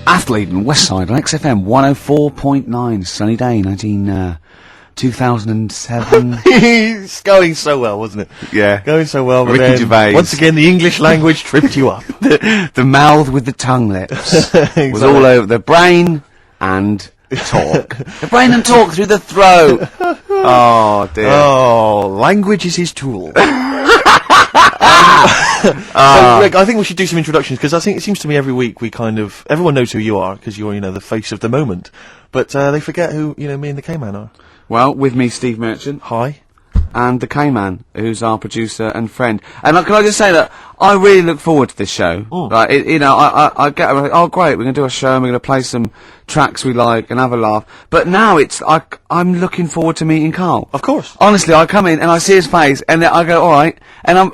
Athlete and Westside on XFM 104.9. Sunny day, 2007. It's going so well, wasn't it? Yeah. Going so well, but Ricky then, Gervais. once again, the English language tripped you up. The mouth with the tongue lips was Exactly. all over the brain and talk. The brain and talk through the throat. Oh, dear. Oh, language is his tool. So, Rick, I think we should do some introductions, because I think it seems to me every week everyone knows who you are, because you're, the face of the moment, but they forget who, me and the K-Man are. Well, with me, Steve Merchant. Hi. And the K-Man, who's our producer and friend. And can I just say that I really look forward to this show. Like, I get, oh great, we're going to do a show and we're going to play some tracks we like and have a laugh. But now I'm looking forward to meeting Karl. Of course. Honestly, I come in and I see his face and I go, alright. And I'm,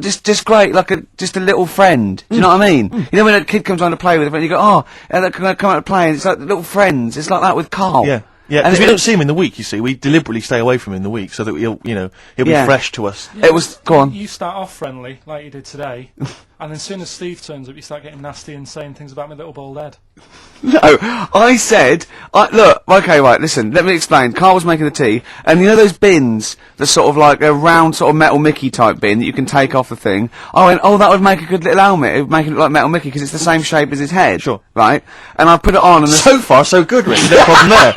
just great, like just a little friend. Do you know what I mean? You know when a kid comes on to play with a friend, you go, oh, and can I come out to play? And it's like little friends. It's like that with Karl. Yeah. Yeah, because we don't see him in the week, you see. We deliberately stay away from him in the week so that he'll be fresh to us. Yeah, go on. You start off friendly, like you did today, and then as soon as Steve turns up, you start getting nasty and saying things about my little bald head. No, I said, look, okay, right, listen, let me explain. Karl was making the tea, and you know those bins, the sort of like a round sort of Metal Mickey type bin that you can take off the thing? I went, oh, that would make a good little helmet. It would make it look like Metal Mickey because it's the same shape as his head. Sure. Right? And I put it on, and So far, so good, Rick. No problem there.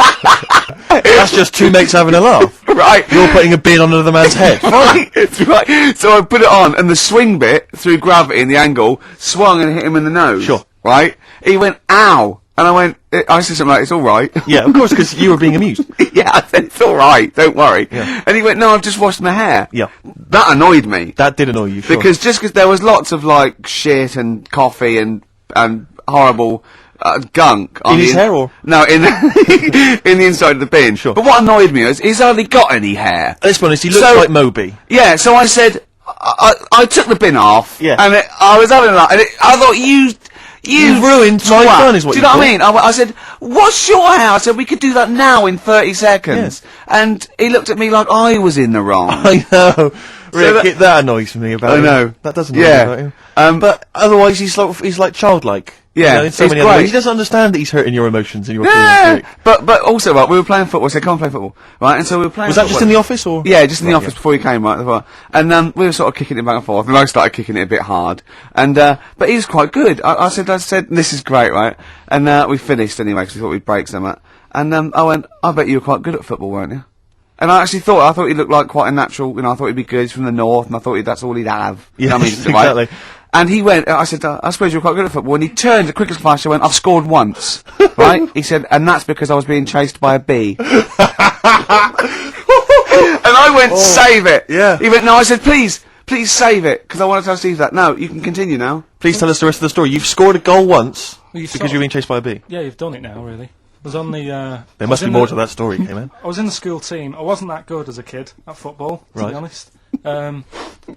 That's just two mates having a laugh. Right. You're putting a bin on another man's head. Right, it's right. So I put it on, and the swing bit, through gravity and the angle, swung and hit him in the nose. Sure. Right? He went, ow! And I said something like, it's alright. Yeah, of course, because you were being amused. Yeah, I said, it's alright, don't worry. Yeah. And he went, no, I've just washed my hair. Yeah. That annoyed me. That did annoy you, sure. Because there was lots of, like, shit and coffee and horrible gunk. In his hair, or? No, in the inside of the bin. Sure. But what annoyed me is, he's hardly got any hair. Let's be honest, he looks like Moby. Yeah, so I said, I took the bin off. Yeah. And I was having a laugh, and I thought, You've ruined my fun, is what do you know what I mean? I said, what's your hair? I said, we could do that now in 30 seconds. Yes. And he looked at me like I was in the wrong. I know. Rick, that annoys me about him. I know. That doesn't annoy me about him. But otherwise, he's like childlike. Yeah, in so he's many other great. ways. He doesn't understand that he's hurting your emotions and your Yeah, feelings. but also, right, we were playing football, so come and play football, right, and so we were playing Was that football. just in the office, or? Yeah, just in the office before he came, right, and we were sort of kicking it back and forth, and I started kicking it a bit hard, and but he was quite good. I said, this is great, right, and we finished anyway, because we thought we'd break something, and I went, I bet you were quite good at football, weren't you? And I actually thought he looked like quite a natural, I thought he'd be good, he's from the north, and I thought that's all he'd have. Yeah, I mean, exactly. Right? And he went, I said, I suppose you're quite good at football. And he turned the quickest flash and went, I've scored once. Right? He said, and that's because I was being chased by a bee. And I went, save it. Yeah. He went, no, I said, please save it. Because I want to tell Steve that. No, you can continue now. Please tell us the rest of the story. You've scored a goal once Well, because you're being chased by a bee. Yeah, you've done it now, really. I was on the... There must be more to that story, K-Man. I was in the school team. I wasn't that good as a kid at football, to be honest.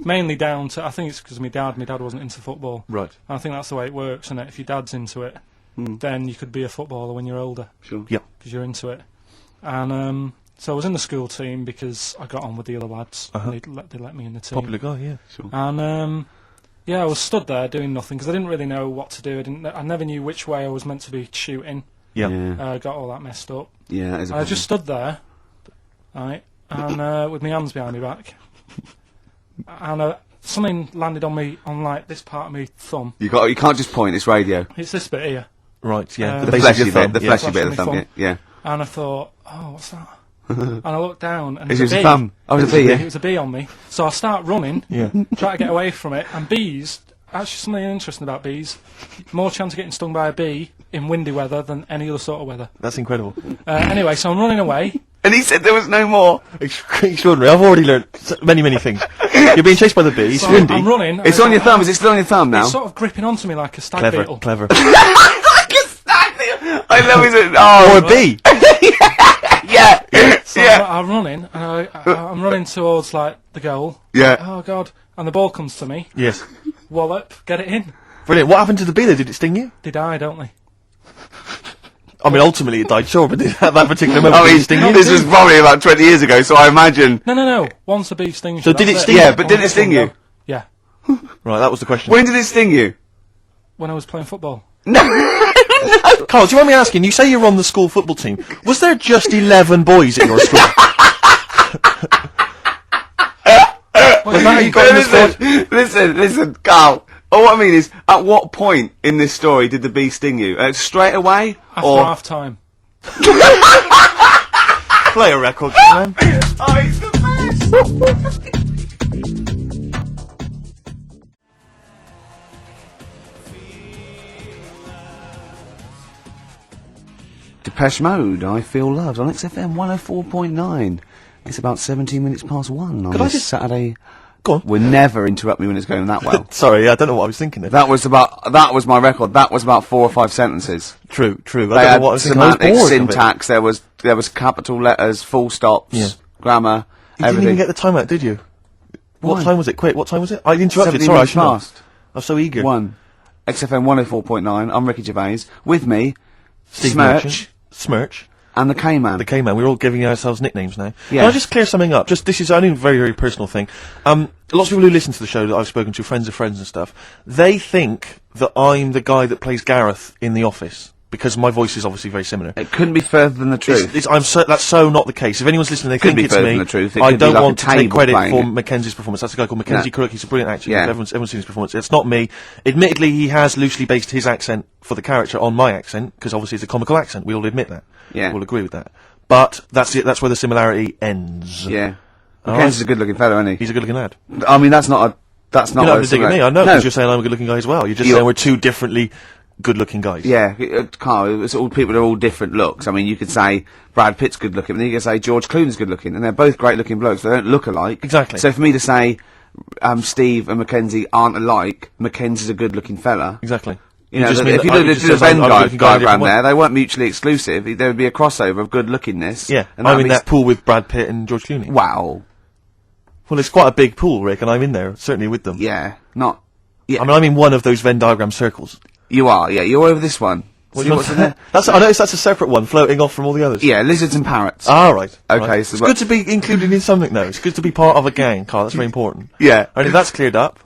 Mainly down to, I think it's because my dad wasn't into football. Right. And I think that's the way it works, isn't it? If your dad's into it, then you could be a footballer when you're older. Sure. Yeah. Because you're into it. And so I was in the school team because I got on with the other lads. They let me in the team. Popular guy, yeah. Sure. And I was stood there doing nothing because I didn't really know what to do. I never knew which way I was meant to be shooting. Yeah. Got all that messed up. Yeah, that is a I problem. just stood there, right, and with my hands behind my back, and something landed on me, on like this part of my thumb. You can't just point, it's radio. It's this bit here. Right, yeah. The base of fleshy your bit, thumb, the yeah. fleshy bit of the Fleshy thumb, yeah. And I thought, oh, what's that? And I looked down, and It there's was a a bee. thumb. Oh, it was a bee, yeah. It was a bee on me. So I start running, try to get away from it, and bees, actually something interesting about bees, more chance of getting stung by a bee in windy weather than any other sort of weather. That's incredible. Anyway, so I'm running away. And he said there was no more. Extraordinary. I've already learned many things. You're being chased by the bee. It's So windy. I'm running. It's on your thumb, is it still on your thumb now? It's sort of gripping onto me like a stag beetle. Clever. Like a stag beetle. I love it. Oh, Or a bee. yeah. So Yeah. I'm running, and I'm running towards like the goal. Yeah. Oh God! And the ball comes to me. Yes. Wallop, get it in. Brilliant. What happened to the bee there? Did it sting you? They die, don't they? I mean, ultimately it died, sure, but at that particular moment, I did mean, it sting you? this was probably about 20 years ago, so I imagine... No. Once a bee stings So you, did that's it sting it. you? Yeah, but did it sting you? Yeah. Right, that was the question. When did it sting you? When I was playing football. No, Karl, do you mind me asking, you say you're on the school football team. Was there just 11 boys at your school? Was that how you got in the squad? Listen, Karl. All I mean is, at what point in this story did the bee sting you? Straight away? After half time. Play a record, man. Oh, he's the best! Depeche Mode, I Feel Loved, on XFM 104.9. It's about 17 minutes past 1 on this Saturday. Go on. We'll never interrupt me when it's going that well. Sorry, I don't know what I was thinking of. That was my record. That was about 4 or 5 sentences. True. They I don't know had what I was thinking. semantic syntax, there was capital letters, full stops, grammar, You everything. didn't even get the time out, did you? Why? What time was it? Quick, what time was it? I interrupted, 17 sorry, I minutes shouldn't have. past. I was so eager. 1. XFM 104.9, I'm Ricky Gervais. With me, Steve Smirch, Merchant. Smirch. and the K-Man. The K-Man. We're all giving ourselves nicknames now. Yeah. Can I just clear something up? This is only a very, very personal thing. Lots of people who listen to the show that I've spoken to, friends of friends and stuff, they think that I'm the guy that plays Gareth in The Office. Because my voice is obviously very similar. It couldn't be further than the truth. That's so not the case. If anyone's listening, they Couldn't think be it's further me. than the truth. It I could be don't like want a to take table credit playing for it. Mackenzie's performance. That's a guy called Mackenzie No. Crook. He's a brilliant actor. Yeah. Everyone's seen his performance. It's not me. Admittedly, he has loosely based his accent for the character on my accent, because obviously it's a comical accent. We all admit that. Yeah. We'll agree with that. But that's it. That's where the similarity ends. Yeah. All Mackenzie's right. a good-looking fellow, isn't he? He's a good-looking lad. I mean, that's not You're not a having to dig at me. I know, because you're saying I'm a good-looking guy as well. You're just saying we're two differently good-looking guys. Yeah, Karl, it's all people are all different looks. I mean, you could say Brad Pitt's good looking, and then you could say George Clooney's good looking, and they're both great looking blokes. They don't look alike. Exactly. So for me to say Steve and Mackenzie aren't alike, Mackenzie's a good looking fella. Exactly. You know, just if mean you that- did it just a says I'm Venn a good-looking guy in a diagram different way. there, they weren't mutually exclusive. There would be a crossover of good lookingness. Yeah, and I'm in means- that pool with Brad Pitt and George Clooney. Wow. Well, it's quite a big pool, Rick, and I'm in there, certainly with them. Yeah. Not. Yeah. I mean, I'm in one of those Venn diagram circles. You are. Yeah. You're over this one. See what's in there? I noticed that's a separate one, floating off from all the others. Yeah. Lizards and parrots. Ah, right. Okay, Right. so it's what- good to be included in something, though. It's good to be part of a gang, Karl. That's very important. Yeah. And if that's cleared up,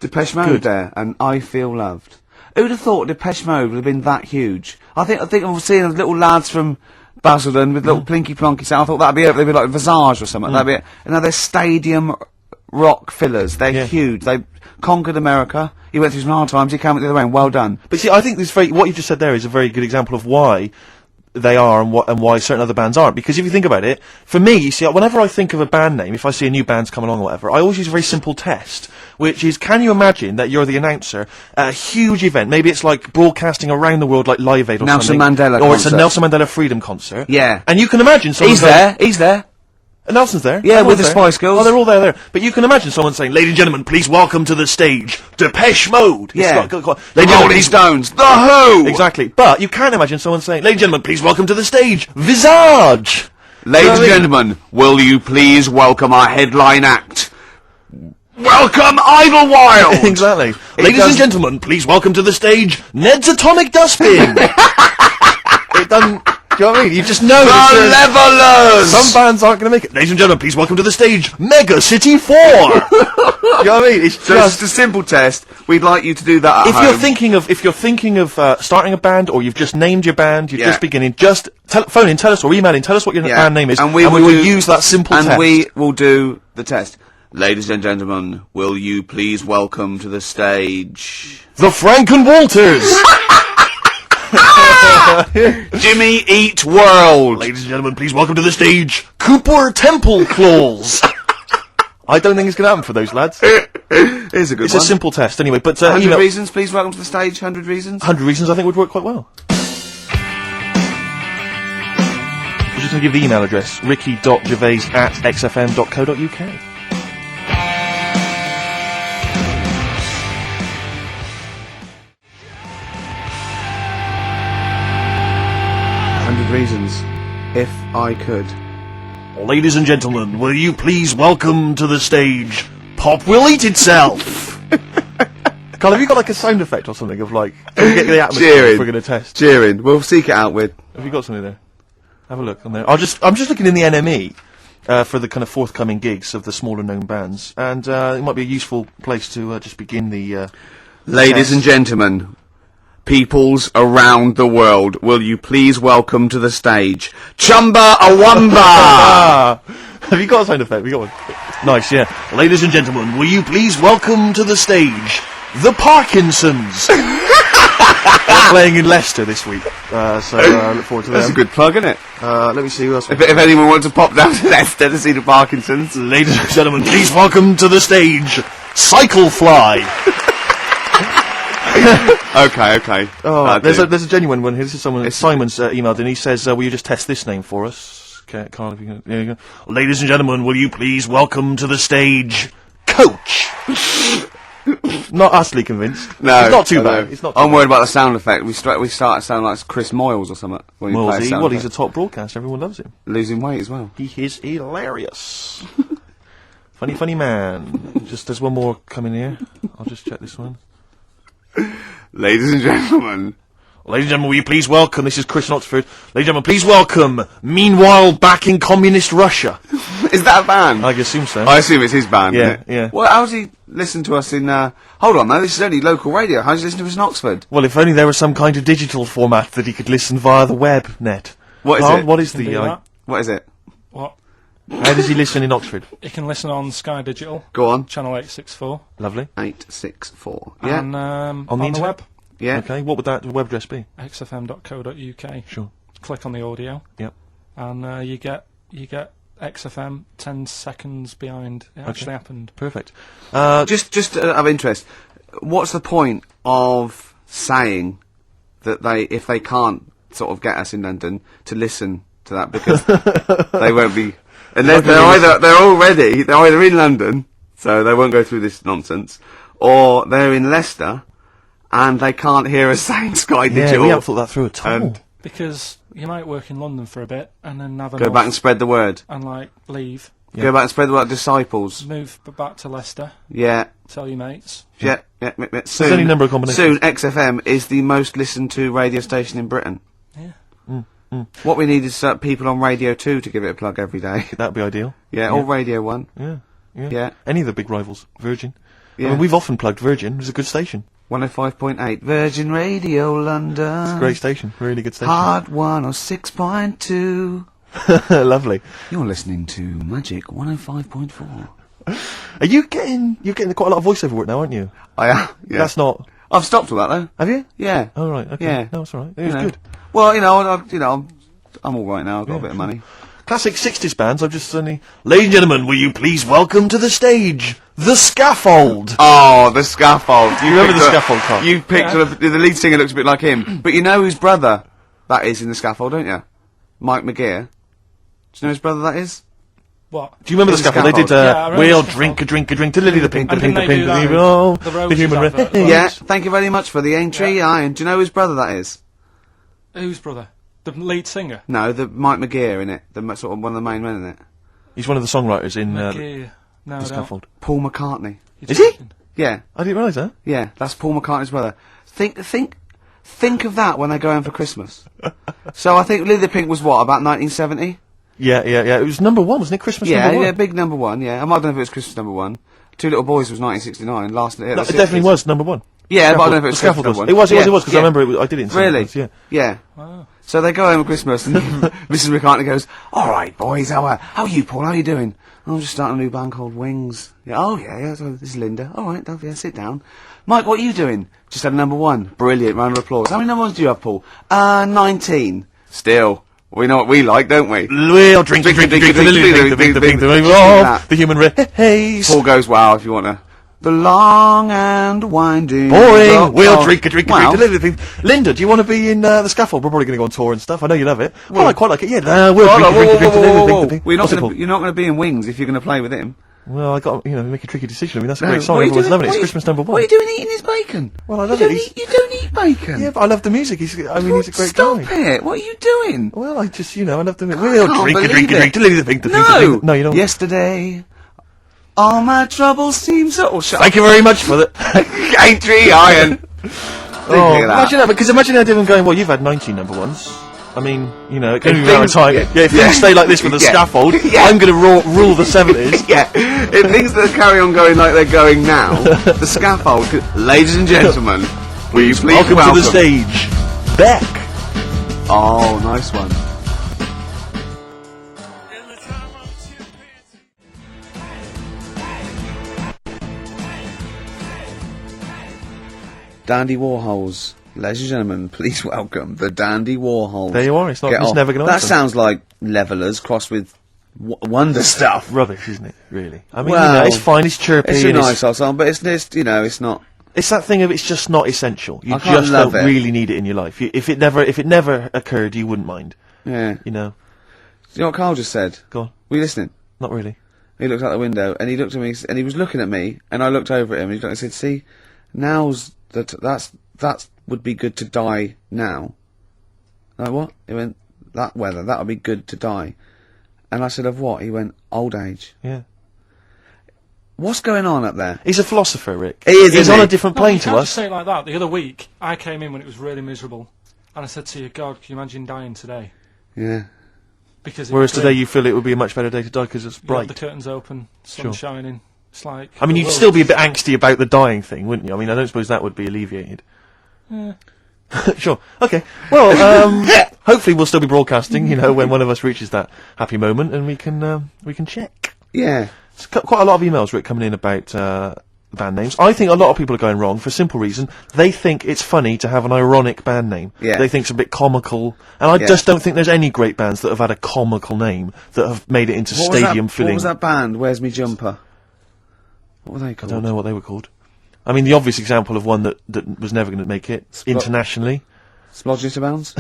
Depeche Mode Good. there, and I Feel Loved. Who'd have thought Depeche Mode would have been that huge? I think I'm seeing little lads from Basildon with little plinky plonky sound. I thought that'd be it. They'd be like Visage or something. That'd be it. And now they're stadium rock fillers. They're Yeah. huge. They conquered America. He went through some hard times. He came out the other way. And well done. but see, I think what you just said there is a very good example of why they are and why certain other bands aren't. Because if you think about it, for me, you see, whenever I think of a band name, if I see a new band's come along or whatever, I always use a very simple test, which is, can you imagine that you're the announcer at a huge event? Maybe it's like broadcasting around the world, like Live Aid or Nelson something. Mandela or it's concert. a Nelson Mandela Freedom concert. Yeah. And you can imagine someone He's there. He's there. Nelson's there. Yeah, Everyone's with the there. Spice Girls. Oh, they're all there. But you can imagine someone saying, "Ladies and gentlemen, please welcome to the stage, Depeche Mode." It's Yeah. got- The Ladies and gentlemen, Rolling please- Stones. The Who. Exactly. But you can imagine someone saying, "Ladies and gentlemen, please welcome to the stage, Visage." Ladies and Sorry. gentlemen, will you please welcome our headline act? Welcome Idlewild. Exactly. Ladies does- and gentlemen, please welcome to the stage, Ned's Atomic Dustbin. It doesn't. Do you know what I mean? You just know. The that Levelers. some bands aren't going to make it. Ladies and gentlemen, please welcome to the stage, Mega City 4. Do you know what I mean? It's So just. it's a simple test. We'd like you to do that at If home. you're thinking of starting a band, or you've just named your band, you're Yeah. just beginning, just phone in, tell us, or email in, tell us what your Yeah. band name is, and we will will do- use that simple and test. we will do the test. Ladies and gentlemen, will you please welcome to the stage The Franken Walters. Jimmy Eat World? Ladies and gentlemen, please welcome to the stage, Cooper Temple Claws. I don't think it's going to happen for those lads. Here's a good It's one. a simple test, anyway. But 100 email, reasons, please welcome to the stage. 100 reasons. 100 reasons I think would work quite well. We're just going to give the email address, ricky.gervais@xfm.co.uk. Reasons, if I could. Ladies and gentlemen, will you please welcome to the stage, Pop Will Eat Itself. Carl, have you got like a sound effect or something of like, can we get the atmosphere Cheering. if we're going to test? Cheering. We'll seek it out with. Have you got something there? Have a look on there. I'm just looking in the NME for the kind of forthcoming gigs of the smaller known bands, and it might be a useful place to just begin the. Ladies test. and gentlemen, peoples around the world, will you please welcome to the stage Chumba Awamba? Have you got a sound effect? We got one. Nice, yeah. Ladies and gentlemen, will you please welcome to the stage the Parkinsons? They're playing in Leicester this week, so I look forward to That's them. a good plug, isn't it? Let me see who else. If anyone wants to pop down to Leicester to see the Parkinsons. Ladies and gentlemen, please welcome to the stage Cyclefly. Okay. Oh, there's a genuine one here. This is someone. Simon's emailed and he says, "Will you just test this name for us, Karl? If you can, there you go. Ladies and gentlemen, will you please welcome to the stage Coach?" Not utterly convinced. No, it's not too I bad. know. It's not. Too I'm worried about the sound effect. We start to sound like Chris Moyles or something. When we play a sound Well, he's a effect. top broadcaster. Everyone loves him. Losing weight as well. He is hilarious. Funny man. Just there's one more coming here. I'll just check this one. Ladies and gentlemen. Ladies and gentlemen, will you please welcome, this is Chris in Oxford, ladies and gentlemen, please welcome, meanwhile back in communist Russia. Is that a band? I assume so. I assume it's his band. Yeah, isn't it? yeah. Well, how's he listen to us in? Hold on, though. This is only local radio. How's he listen to us in Oxford? Well, if only there was some kind of digital format that he could listen via the web net. What is Carl, it? What is Can do the... that. What is it? What? how does he listen in Oxford? You can listen on Sky Digital, Go on. channel 864, Lovely. 864. Yeah. and On the on the internet? web, Yeah. Okay, what would that web address be? xfm.co.uk. Sure. Click on the audio, Yep. and you get XFM 10 seconds behind it actually happened. Perfect. Just out of interest, what's the point of saying that if they can't sort of get us in London to listen to that, because they won't be, unless they're either in London, so they won't go through this nonsense, or they're in Leicester and they can't hear us saying Sky Digital. Yeah, we haven't thought that through at all. And Because you might work in London for a bit and then have go back and spread the word. and like leave, Go back and spread the word. Disciples. move back to Leicester, Yeah. tell your mates. Yeah. Soon, any number of combinations. Soon, XFM is the most listened to radio station in Britain. Yeah. What we need is people on Radio 2 to give it a plug every day. That'd be ideal. Yeah, or Radio 1. Yeah. Yeah. Any of the big rivals. Virgin. Yeah. I mean, we've often plugged Virgin. It was a good station. 105.8 Virgin Radio London. Great station. Really good station. Hard 106.2. Lovely. You're listening to Magic 105.4. Are you're getting quite a lot of voiceover work now, aren't you? I am. Yeah. That's not... I've stopped all that though. Have you? Yeah. Oh, right. Okay. Yeah. No, it's all right. It You was know. good. Well, I'm all right now. I've got a bit of money. Classic 60s bands, I've just suddenly... Ladies and gentlemen, will you please welcome to the stage, The Scaffold? Oh, the Scaffold. You remember picked the Scaffold, Carl? You picked the lead singer looks a bit like him. But you know whose brother that is in the Scaffold, don't you? Mike McGear. Do you know whose brother that is? What? Do you remember The In the Scaffold? They did, Scaffold. Yeah, I remember we'll The drink a drink to Lily the Pink, the And Pink, the didn't they Pink, do that the with oh, the the Roses human advert? race. Yeah, thank you very much for the entry. Iron. Do you know whose brother that is? Whose brother? The lead singer? No, the Mike McGear in it. Sort of one of the main men in it. He's one of the songwriters in McGear. No, I The don't. Scaffold. Paul McCartney. You're Is he? joking. Yeah, I didn't realise that. yeah, that's Paul McCartney's brother. Think of that when they go home for Christmas. So I think Lily the Pink was what, about 1970? Yeah. It was number one, wasn't it? Christmas Yeah, number one. yeah, big number one. Yeah, I don't know if it was Christmas number one. Two Little Boys was 1969. Last, No, it definitely was number one. Yeah, but I don't know if it The was Scaffold Christmas was. number It was, one. because I remember I did it in Really? Scaffolds, yeah. Yeah. Wow. So they go home at Christmas, and Mrs. McCartney goes, "All right, boys, how are you, Paul? How are you doing?" "I'm just starting a new band called Wings." "Yeah, oh yeah. So this is Linda. All right, yeah, sit down." "Mike, what are you doing?" "Just had a number one." "Brilliant, round of applause." "How many number ones do you have, Paul?" 19. Still, we know what we like, don't we? We'll drink the human race. Paul goes, "Wow, if you want to." The long and winding. Boring. We'll drink Wow. Linda, do you want to be in The Scaffold? We're probably going to go on tour and stuff. I know you love it. Well, I quite like it. Yeah. We'll Hold on, drink whoa. You're What's it called? not going to be in Wings if you're going to play with him. Well, I got make a tricky decision. I mean, that's a No, great song. what are you Everyone's doing? loving it. What It's are you- Christmas number one. What are you doing eating his bacon? Well, I love you it. You don't eat bacon. Yeah, but I love the music. He's a great Stop guy. it. What are you doing? Well, I just, I love the music. I We'll can't drink believe it. to Lily the Pink, No. No, you don't. Yesterday, all my troubles seem so... Oh, shut Thank you very much for that. Ain't tree iron. Oh, Think of that. imagine that, because imagine how different going, well, you've had 19 number ones. I mean, it can be a If matter of things- time. yeah. Yeah, if Yeah. things stay like this with The Yeah. Scaffold, Yeah. I'm going to rule the 70s. Yeah, if things that carry on going like they're going now, the Scaffold, ladies and gentlemen, please welcome to the stage, Beck. Oh, nice one. Dandy Warhols. Ladies and gentlemen, please welcome the Dandy Warhols. There you are. It's Get off. never going to That happen. sounds like Levelers crossed with Wonder Stuff. Rubbish, isn't it? Really. I mean, Well, it's fine. It's chirpy. It's a and nice old song, but it's it's not. It's that thing of it's just not essential. You I can't just love don't it. really need it in your life. If it never occurred, you wouldn't mind. Yeah. You know. Do you know what Karl just said? Go on. Were you listening? Not really. He looked out the window and he looked at me and he was looking at me and I looked over at him and he said, "See, now's that would be good to die now." Like what? He went, "That weather, that would be good to die." And I said, "Of what?" He went, "Old age." Yeah. What's going on up there? He's a philosopher, Rick. He is, He's isn't on he? a different No, plane you to can't us. just say it like that. The other week, I came in when it was really miserable, and I said to you, God, can you imagine dying today? Yeah. Because Whereas today you feel it would be a much better day to die because it's the bright. curtains open, sun Sure. shining. It's like I mean, the you'd world still be a is- bit angsty about the dying thing, wouldn't you? I mean, I don't suppose that would be alleviated. Yeah. Sure. Okay. Well, hopefully we'll still be broadcasting, when one of us reaches that happy moment and we can check. Yeah. It's quite a lot of emails, Rick, coming in about band names. I think a lot of people are going wrong for a simple reason. They think it's funny to have an ironic band name. Yeah. They think it's a bit comical. And I Yeah. just don't think there's any great bands that have had a comical name that have made it into stadium filling. What was that band? Where's Me Jumper? What were they I called? don't know what they were called. I mean, the obvious example of one that was never going to make it internationally. Splodgeness Abounds?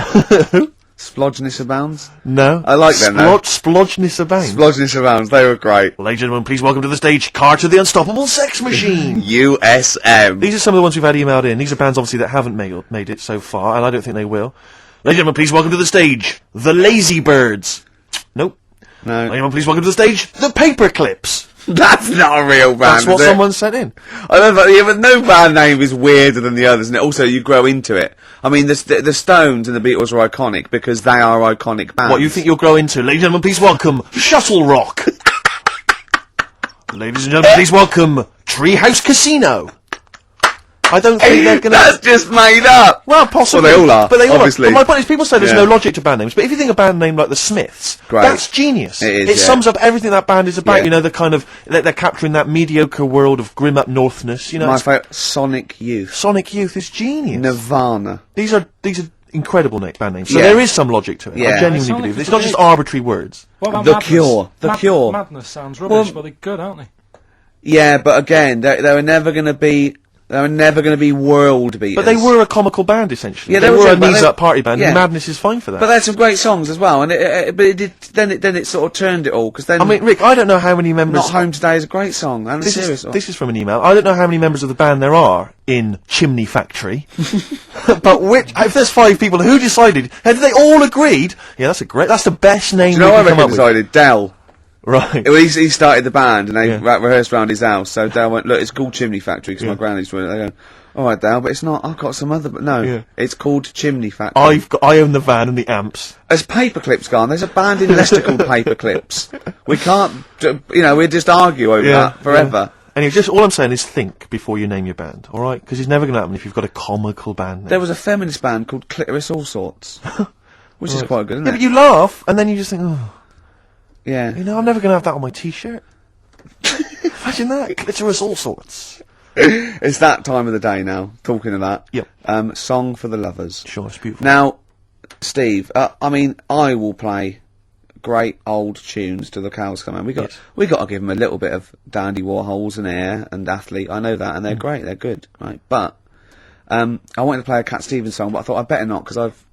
Splodgeness Abounds? No. I like them, though. Splodgeness abounds. Splodgeness Abounds, they were great. Ladies and gentlemen, please welcome to the stage, Carter the Unstoppable Sex Machine. USM. These are some of the ones we've had emailed in. These are bands, obviously, that haven't made it so far, and I don't think they will. Ladies and gentlemen, please welcome to the stage, the Lazy Birds. Nope. No. Ladies and gentlemen, please welcome to the stage, the Paperclips. That's not a real band, That's what is it? someone sent in. I don't know, yeah, but no band name is weirder than the others, and also you grow into it. I mean, the Stones and the Beatles are iconic because they are iconic bands. What you think you'll grow into? Ladies and gentlemen, please welcome Shuttle Rock. Ladies and gentlemen, please welcome Treehouse Casino. I don't think they're gonna... That's just made up! Well, possibly. Well, they all are, But they all obviously. are. But my point is, people say there's Yeah. no logic to band names, but if you think a band name like the Smiths, Great. that's genius. It is, It yeah. sums up everything that band is about. Yeah. The kind of they're capturing that mediocre world of grim up northness. My it's- favourite, Sonic Youth. Sonic Youth is genius. Nirvana. These are incredible band names. So Yeah. there is some logic to it. Yeah. I genuinely Sonic believe is it's not just big. arbitrary words. What about The Madness? Cure. The Cure. Madness sounds rubbish, Well- but they're good, aren't they? Yeah, but again, they were never going to be... They were never going to be world beaters. But they were a comical band essentially. Yeah, they they were were, a but knees they- up party band. yeah. And Madness is fine for that. But they had some great songs as well, and then it sort of turned it all, because then... I mean, Rick, I don't know how many members. Not Home Today is a great song, and a serious song. This is from an email. I don't know how many members of the band there are in Chimney Factory, but if there's 5 people, who decided? Have they all agreed? Yeah, that's the best name Do you know we what I can come reckon up with. decided? Dell. Right. Well, he started the band, and they Yeah. rehearsed around his house, so Dell went, look, it's called Chimney Factory, because my granny used to run it. They go, alright Dell, but it's not, I've got some other... But no, Yeah. it's called Chimney Factory. I own the van and the amps. As Paperclips gone, there's a band in Leicester called Paperclips. We can't, we'd just argue over that forever. Anyway, just all I'm saying is think before you name your band, all right? Because it's never going to happen if you've got a comical band name. There was a feminist band called Clitoris All Sorts, which is quite good, isn't Yeah, it? but you laugh and then you just think, oh, Yeah. I'm never going to have that on my T-shirt. Imagine that, clitoris all sorts. It's that time of the day now, talking of that. Yep. Song for the Lovers. Sure, it's beautiful. Now, Steve, I will play great old tunes till the cows come home. We got to give them a little bit of Dandy Warhols and Air and Athlete. I know that, and they're great. They're good, right? But I wanted to play a Cat Stevens song, but I thought I'd better not because I've,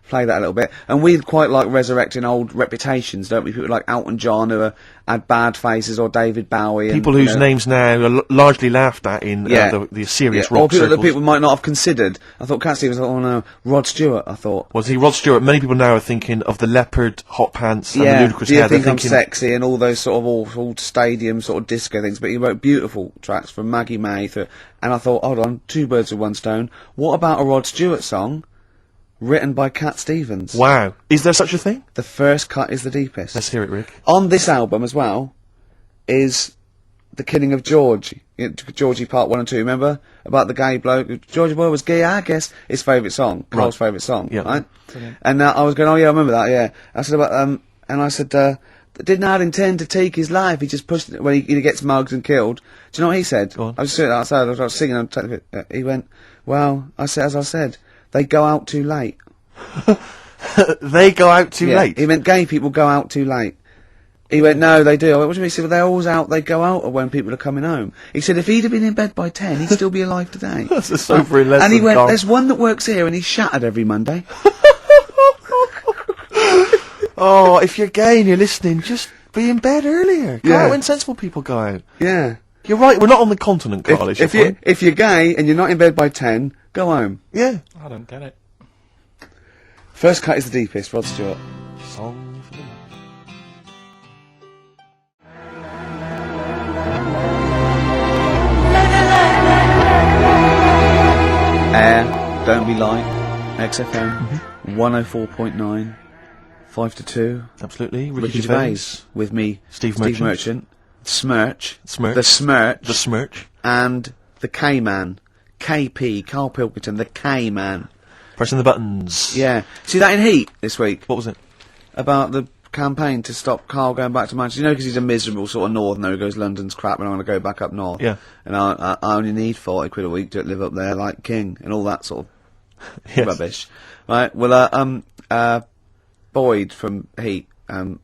play that a little bit. And we quite like resurrecting old reputations, don't we? People like Elton John who had bad faces, or David Bowie. People and, whose names now are largely laughed at in the serious or rock people circles. that people might not have considered. I thought Cat Stevens. Oh no, Rod Stewart. I thought. Was he Rod Stewart? Many people now are thinking of the leopard hot pants and the ludicrous Do you hair. think They're I'm thinking, sexy and all those sort of awful stadium sort of disco things? But he wrote beautiful tracks from Maggie May through, and I thought, hold on, 2 birds with one stone. What about a Rod Stewart song written by Cat Stevens? wow, is there such a thing? The first cut is the deepest. Let's hear it, Rick. On this album as well is The Killing of George. Georgie Part 1 and 2, remember? About the gay bloke. Georgie Boy was gay, I guess. His favourite song. Carl's favourite song, right? Brilliant. And I was going, oh yeah, I remember that, yeah. I said about, and I said, did not intend to take his life, he just pushed it when he gets mugged and killed. Do you know what he said? Go on. I was sitting outside, I was singing, he went, well, as I said, they go out too late. They go out too late. He meant gay people go out too late. He went, no, they do. I went, what do you mean? He said, well, they're always out, they go out when people are coming home. He said, if he'd have been in bed by 10, he'd still be alive today. That's a sobering lesson, And he went, Karl. there's one that works here and he's shattered every Monday. Oh, if you're gay and you're listening, just be in bed earlier. Go out when sensible people go out. Yeah. You're right, we're not on the continent, Karl, is your point. If you're gay and you're not in bed by 10, go home. Yeah. I don't get it. First cut is the deepest, Rod Stewart. Song for the night. Air, Don't Be Light, XFM, 104.9, 5 to 2. Absolutely. Ricky Gervais with me, Steve Merchant, Smirch, Smirch. the Smirch, The Smirch. and the K-Man, KP, Carl Pilkington, the K-Man. Pressing the buttons. Yeah. See that in Heat this week? What was it? About the campaign to stop Karl going back to Manchester. You know, because he's a miserable sort of northerner who goes, London's crap and I want to go back up north. Yeah. And I only need 40 quid a week to live up there like king and all that sort of Yes. rubbish. Right, well, Boyd from Heat, well,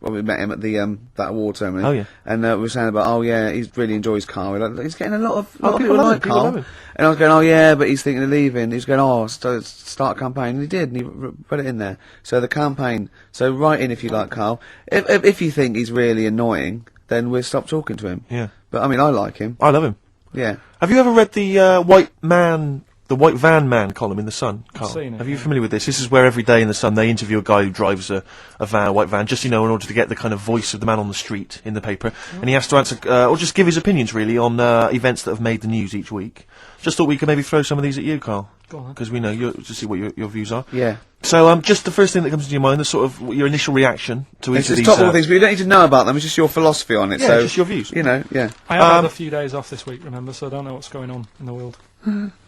we met him at the, that award ceremony. Oh, yeah. And we were saying about, oh yeah, he really enjoys Karl. He's getting a lot of people people love like him, people Karl. love him. And I was going, oh yeah, but he's thinking of leaving. He's going, oh, start a campaign. And he did, and he put it in there. So the campaign, so write in if you like Karl. If you think he's really annoying, then we'll stop talking to him. Yeah. But I mean, I like him. I love him. Yeah. Have you ever read the White Van Man column in The Sun, Karl? seen it, Are you yeah. familiar with this? This is where every day in The Sun they interview a guy who drives a white van, just, in order to get the kind of voice of the man on the street in the paper. And he has to answer, or just give his opinions, really, on events that have made the news each week. Just thought we could maybe throw some of these at you, Karl. Go on. Because we know, to see what your views are. Yeah. So, just the first thing that comes to your mind, the sort of, your initial reaction to each It's of these... top all things, but you don't need to know about them, it's just your philosophy on it. Yeah, so, just your views. You know, yeah. I have had a few days off this week, remember, so I don't know what's going on in the world.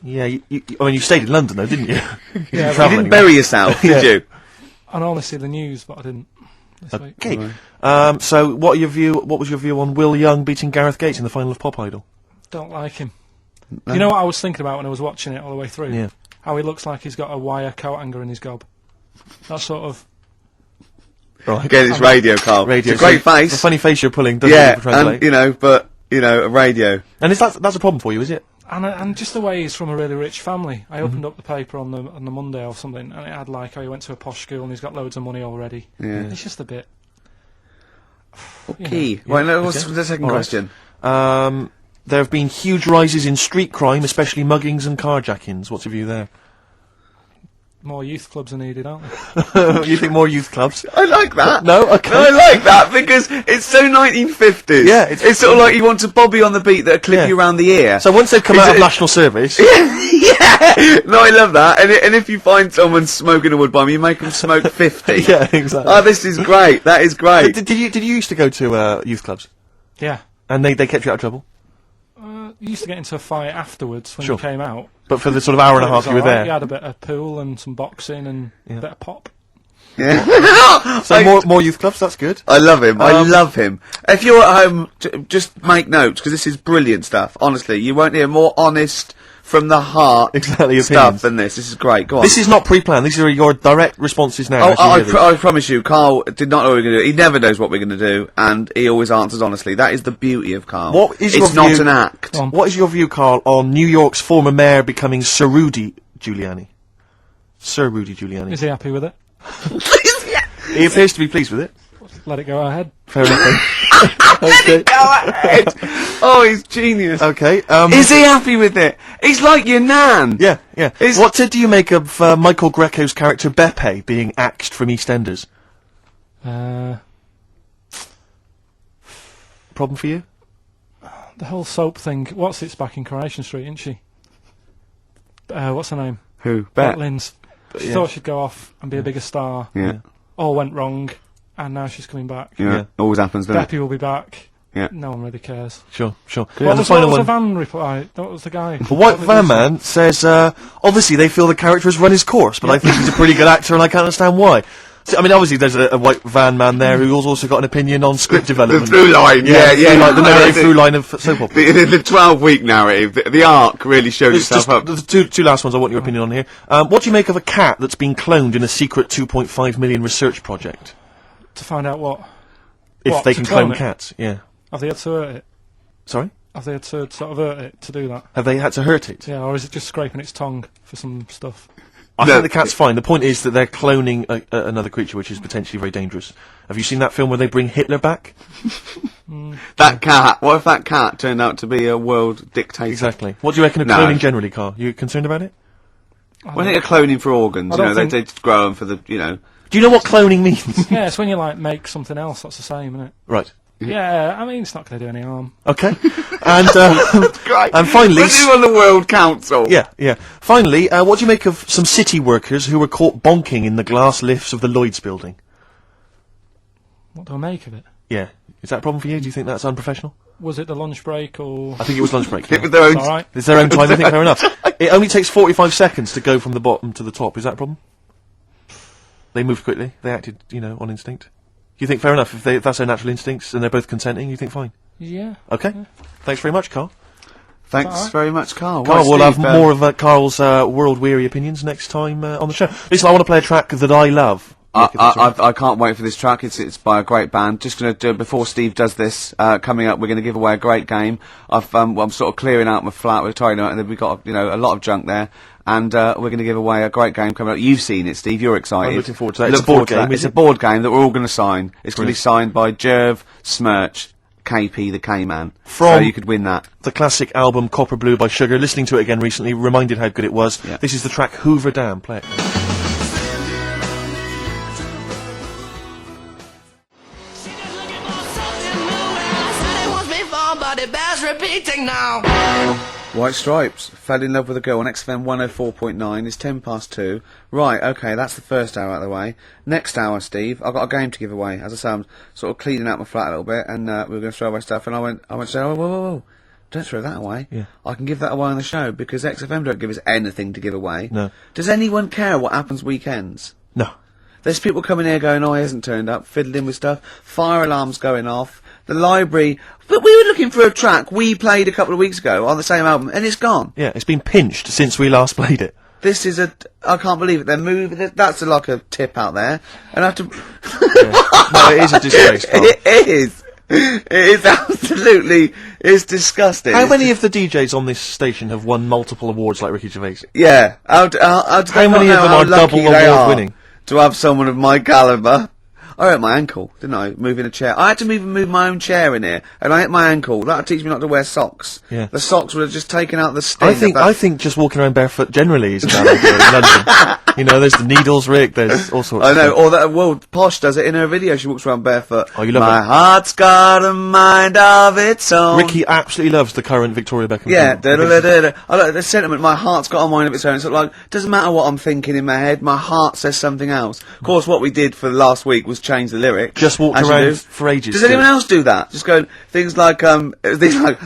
Yeah, you stayed in London, though, didn't you? Yeah, You travel didn't anywhere. bury yourself, did you? I normally see the news, but I didn't this week. Okay. So, what was your view on Will Young beating Gareth Gates in the final of Pop Idol? Don't like him. You know what I was thinking about when I was watching it all the way through? Yeah. How he looks like he's got a wire coat hanger in his gob. That sort of... Right. Again, it's radio, Karl. Radio. It's a great So face. The funny face you're pulling doesn't Yeah, translate. and, a radio. And that's a problem for you, is it? And just the way he's from a really rich family. I opened up the paper on the Monday or something, and it had like how he went to a posh school and he's got loads of money already. Yeah. It's just a bit... Key. Right, now, what's the second All right. question? There have been huge rises in street crime, especially muggings and carjackings. What's your view there? More youth clubs are needed, aren't they? You think more youth clubs? I like that. No? Okay. I like that because it's so 1950s. Yeah, it's sort of like you want a bobby on the beat that'll clip Yeah. you around the ear. So once they've come Is out of it- national service... Yeah! No, I love that. And if you find someone smoking a wood bomb, you make them smoke 50. Yeah, exactly. Oh, this is great. That is great. Did you used to go to youth clubs? Yeah. And they kept you out of trouble? You used to get into a fight afterwards when Sure. you came out. But for the sort of hour and a It was half you were alright. there? You had a bit of pool and some boxing and a bit of pop. Yeah. So more youth clubs, that's good. I love him. I love him. If you're at home, just make notes, because this is brilliant stuff. Honestly, you won't hear more honest, from the heart Exactly, stuff opinions. than this. This is great. Go on. This is not pre-planned, these are your direct responses now. Oh, as you hear these. I promise you, Karl did not know what we were going to do. He never knows what we're going to do, and he always answers honestly. That is the beauty of Karl. What is it's your not view- an act. Go on. What is your view, Karl, on New York's former mayor becoming Sir Rudy Giuliani? Sir Rudy Giuliani. Is he happy with it? He appears to be pleased with it. Let it go ahead. Fair enough. Okay. Go ahead. Oh, he's genius. Okay. Is he happy with it? He's like your nan. Yeah, yeah. Is- What do you make of Michael Greco's character Beppe being axed from EastEnders? Problem for you? The whole soap thing. What's it's back in Coronation Street, isn't she? What's her name? Who? Bet Bet. Lynn's. She Yeah. thought she'd go off and be a bigger star. Yeah. All went wrong, and now she's coming back. Yeah. Yeah. Always happens, doesn't it? Beppy will be back. Yeah. No one really cares. Sure. What And the was, final what was one. the van reply? What was the guy? The White Van Man says, obviously they feel the character has run his course, but I think he's a pretty good actor and I can't understand why. So, I mean, obviously there's a White Van Man there who's also got an opinion on script development. The through line, yeah. Like the narrative through line of soap opera. The 12-week narrative, the arc really shows It's itself just up. the two last ones I want your opinion on here. What do you make of a cat that's been cloned in a secret 2.5 million research project? To find out what? If What, they to can clone clone it? cats, yeah. Have they had to hurt it? Sorry? Have they had to sort of hurt it to do that? Have they had to hurt it? Yeah, or is it just scraping its tongue for some stuff? I No. think the cat's fine. The point is that they're cloning another creature, which is potentially very dangerous. Have you seen that film where they bring Hitler back? That cat, what if that cat turned out to be a world dictator? Exactly. What do you reckon of No. cloning generally, Carl? You concerned about it? Well, I think they're cloning for organs, I you know, don't they grow them for the, you know. Do you know what cloning means? Yeah, it's when you like make something else. That's the same, isn't it? Right. Yeah, I mean it's not going to do any harm. Okay. And Great. and finally, Put him on the World Council. yeah. Finally, what do you make of some city workers who were caught bonking in the glass lifts of the Lloyd's building? What do I make of it? Yeah. Is that a problem for you? Do you think that's unprofessional? Was it the lunch break or? I think it was lunch break. It Yeah. was their own. All right. It's their own time. I think fair enough. It only takes 45 seconds to go from the bottom to the top. Is that a problem? They moved quickly. They acted, on instinct. You think fair enough if that's their natural instincts and they're both consenting? You think fine? Yeah. Okay. Thanks very much, Carl. Thanks Alright. very much, Karl. Carl, Right, we'll have Steve, more of Carl's world-weary opinions next time on the show. Listen, I want to play a track that I love. I can't wait for this track. It's by a great band. Just going to do it before Steve does this. Coming up, we're going to give away a great game. I'm sort of clearing out my flat. We're tidying out, and then we've got a lot of junk there. And we're going to give away a great game coming up. You've seen it, Steve. You're excited. I'm looking forward to that. Look It's a board forward to game, that. It's isn't a it? board game that we're all going to sign. It's going to be signed by Jerv Smirch, KP the K-Man. So From- you could win that. The classic album Copper Blue by Sugar. Listening to it again recently, reminded how good it was. Yeah. This is the track Hoover Dam. Play it. Repeating now. White Stripes fell in love with a girl on XFM 104.9. It's 2:10. Right, okay, that's the first hour out of the way. Next hour, Steve, I've got a game to give away. As I say, I'm sort of cleaning out my flat a little bit, and we were going to throw away stuff. And I went, whoa, don't throw that away. Yeah. I can give that away on the show because XFM don't give us anything to give away. No. Does anyone care what happens weekends? No. There's people coming here going, oh, he hasn't turned up, fiddling with stuff, fire alarms going off, the library. But we were looking for a track we played a couple of weeks ago on the same album, and it's gone. Yeah, it's been pinched since we last played it. This is I can't believe it. They're moving. That's like a tip out there. And I have to. No, it is a disgrace, Carl. It is. It is absolutely. It's disgusting. How many of the DJs on this station have won multiple awards like Ricky Gervais? Yeah. How many of them are double award winning? To have someone of my calibre. I hurt my ankle, didn't I? Moving a chair. I had to move my own chair in here, and I hit my ankle. That'll teach me not to wear socks. Yeah. The socks would have just taken out the sting. I think just walking around barefoot generally is a bad idea in London. There's the needles, Rick. There's all sorts. I of know, stuff. or that, well, Posh does it in her video, she walks around barefoot. Oh, you love My it. heart's got a mind of its own. Ricky absolutely loves the current Victoria Beckham. Yeah, film. I like the sentiment, my heart's got a mind of its own. It's sort of like, doesn't matter what I'm thinking in my head, my heart says something else. Of course, what we did for last week was change the lyric. Just walked as you around do. for ages. Does anyone else do that? Just go, things like,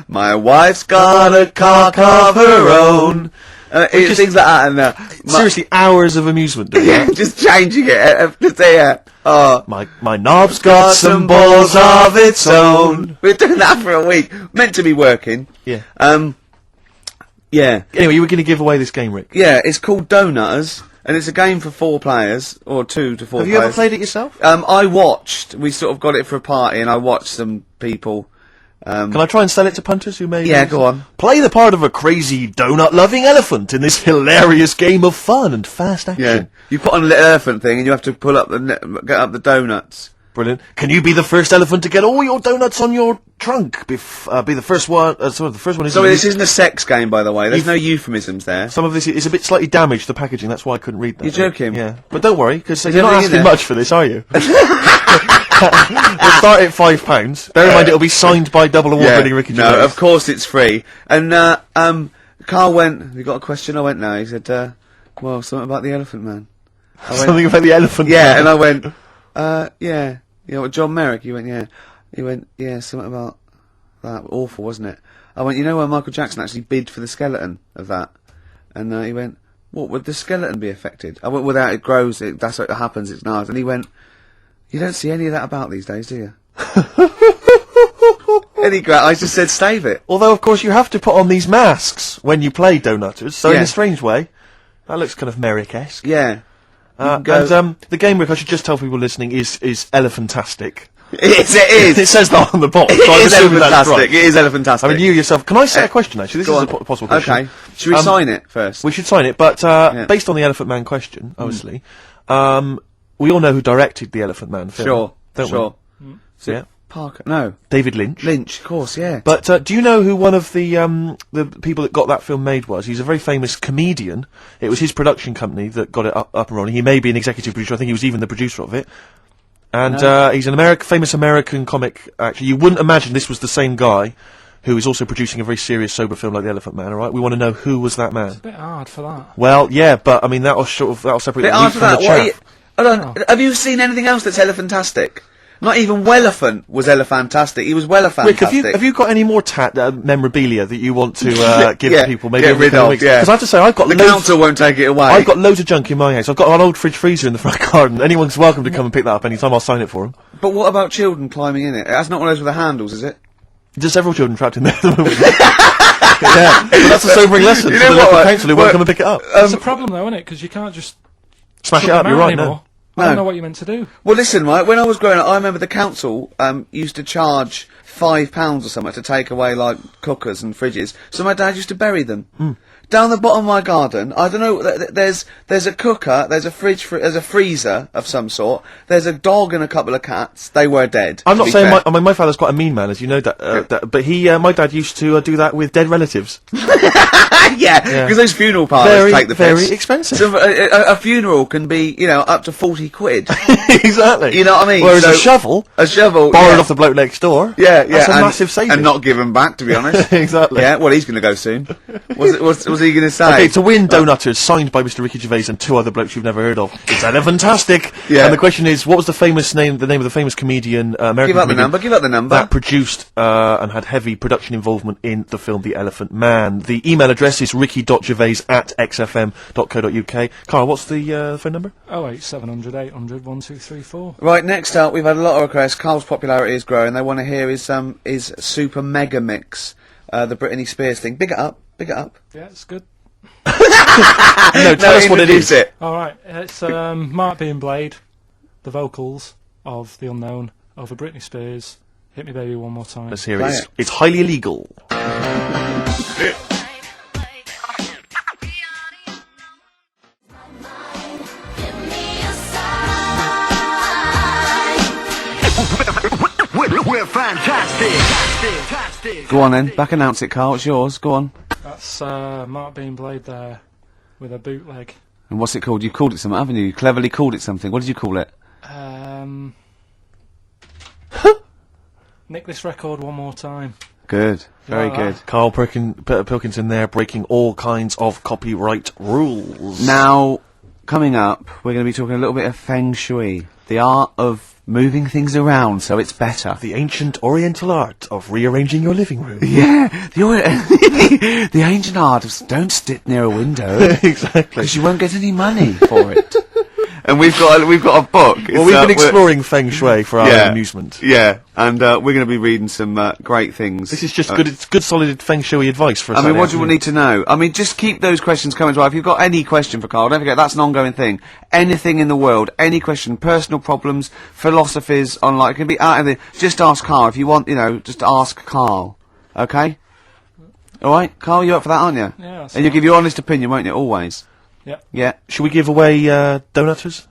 my wife's got a cock of her own. just- Things like that, and Seriously, hours of amusement doing yeah, that. just changing it. Just say, My knob's got some balls of its own. We're doing that for a week. Meant to be working. Yeah. Yeah. Anyway, you were going to give away this game, Rick. Yeah, it's called Donutters, and it's a game for 4 players, or 2 to 4 Have players. you ever played it yourself? I watched, we sort of got it for a party, and I watched some people. Can I try and sell it to punters who may... Yeah, go on. Play the part of a crazy donut-loving elephant in this hilarious game of fun and fast action. Yeah. You put on a little elephant thing, and you have to pull up get up the donuts. Brilliant. Can you be the first elephant to get all your donuts on your trunk? Be the first one... the first one is... So this isn't a sex game, by the way. There's no euphemisms there. Some of this is a bit slightly damaged, the packaging, that's why I couldn't read that. You're joking? Yeah. But don't worry, because you're everything not in asking there? much for this, are you? We'll start at £5. Bear in mind, it'll be signed by double award-winning Ricky Gervais. No, of course it's free. And, Karl went, you got a question? I went, no. He said, well, something about the Elephant Man. I went, Something about the elephant. yeah, and I went, yeah. You know what, John Merrick? He went, yeah. He went, yeah, something about that. Awful, wasn't it? I went, you know where Michael Jackson actually bid for the skeleton of that? And he went, what, would the skeleton be affected? I went, without it grows, that's what happens, it's nice. And he went, you don't see any of that about these days, do you? And I just said, stave it. Although, of course, you have to put on these masks when you play Donutters, so in a strange way, that looks kind of Merrick-esque. Yeah. And the game, Rick, I should just tell people listening, is Elephantastic. It is. It says that on the box. It so I'm is assuming that's Elephantastic. right. It is Elephantastic. I mean, you yourself. Can I say a question, actually? This is a possible question. Okay. Should we sign it first? We should sign it, but based on the Elephant Man question, obviously, we all know who directed the Elephant Man film. Sure. Don't sure. we? Yeah. Parker. No. David Lynch. Lynch, of course, yeah. But do you know who one of the people that got that film made was? He's a very famous comedian. It was his production company that got it up and rolling. He may be an executive producer. I think he was even the producer of it. And he's an famous American comic actor. You wouldn't imagine this was the same guy who is also producing a very serious, sober film like The Elephant Man. All right, we want to know who was that man. It's a bit hard for that. Well, yeah, but I mean that'll separate the wheat from the chaff. Hold on. Have you seen anything else that's Elephantastic? Not even Wellephant was Elephantastic. He was Wellefantastic. Rick, have you got any more memorabilia that you want to give to people? Maybe get rid of. Yeah. Because I have to say, I've got the council won't take it away. I've got loads of junk in my house. I've got an old fridge freezer in the front garden. Anyone's welcome to come and pick that up anytime. I'll sign it for them. But what about children climbing in it? That's not one of those with the handles, is it? There's several children trapped in there at the moment. Yeah, but that's a sobering lesson You to know the what, local right? council who won't come and pick it up. It's a problem though, isn't it? Because you can't just Smash it put up. them You're out right. anymore. No. I don't know what you're meant to do. Well, listen, right, when I was growing up, I remember the council used to charge £5 or something to take away, like, cookers and fridges, so my dad used to bury them. Down the bottom of my garden, I don't know, there's a cooker, there's a fridge, there's a freezer of some sort, there's a dog and a couple of cats. They were dead. I'm not saying my father's quite a mean man, as you know, but my dad used to do that with dead relatives. Yeah, because those funeral parlours take the piss. Very expensive. So a funeral can be, up to 40 quid. Exactly. You know what I mean? Whereas So, a shovel, borrowed off the bloke next door. Yeah, that's a massive saving. And not given back, to be honest. Exactly. Yeah, well, he's going to go soon. What's he going to say? Okay, to win Donutters, signed by Mr. Ricky Gervais and two other blokes you've never heard of. It's Elephantastic. Yeah. And the question is, what was the name of the famous comedian, American Give out comedian the number. that produced and had heavy production involvement in the film The Elephant Man? The email address is ricky.gervais@xfm.co.uk. Karl, what's the phone number? 08700 800 1234. Right, next up, we've had a lot of requests. Carl's popularity is growing. They want to hear his Super Mega Mix, the Britney Spears thing. Big it up. Yeah, it's good. No, tell us what it is. Alright, it's Mark being Blade, the vocals of The Unknown, over Britney Spears. Hit Me Baby One More Time. Let's hear it. It's highly illegal. We're fantastic. Go on then, back announce it, Carl. It's yours. Go on. That's Mark being Blade there with a bootleg. And what's it called? You called it something, haven't you? You cleverly called it something. What did you call it? Nick this record one more time. Good. Very Like good. that. Carl Pilkinson there, breaking all kinds of copyright rules. Now, coming up, we're going to be talking a little bit of Feng Shui. The art of moving things around so it's better. The ancient Oriental art of rearranging your living room. Yeah, the ancient art of don't sit near a window. Exactly. Because you won't get any money for it. And we've got a book. Well, we've been exploring Feng Shui for our own amusement. Yeah, and we're going to be reading some great things. This is just good. It's good, solid Feng Shui advice for us. I mean, what do you need to know? I mean, just keep those questions coming as well. If you've got any question for Karl, don't forget, that's an ongoing thing. Anything in the world, any question, personal problems, philosophies, it can be out of the, just ask Karl. If you want, just ask Karl. Okay? Alright? Karl, you're up for that, aren't you? Yeah, that's and you'll give your honest opinion, won't you? Always. Yep. Yeah. Should we give away Donutters?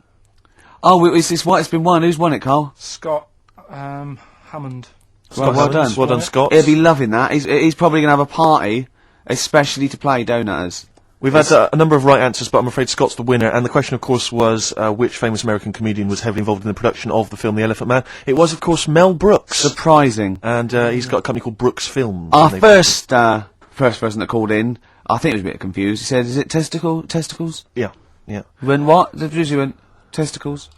Oh, it's been won. Who's won it, Karl? Scott Hammond. Well done. Well done, Scott. He'll be loving that. He's probably going to have a party, especially to play Donutters. We've had a number of right answers, but I'm afraid Scott's the winner. And the question, of course, was which famous American comedian was heavily involved in the production of the film The Elephant Man? It was, of course, Mel Brooks. Surprising. And he's got a company called Brooks Films. Our first person that called in, I think he was a bit confused. He said, "Is it testicles?" Yeah. When what? The producer went, testicles.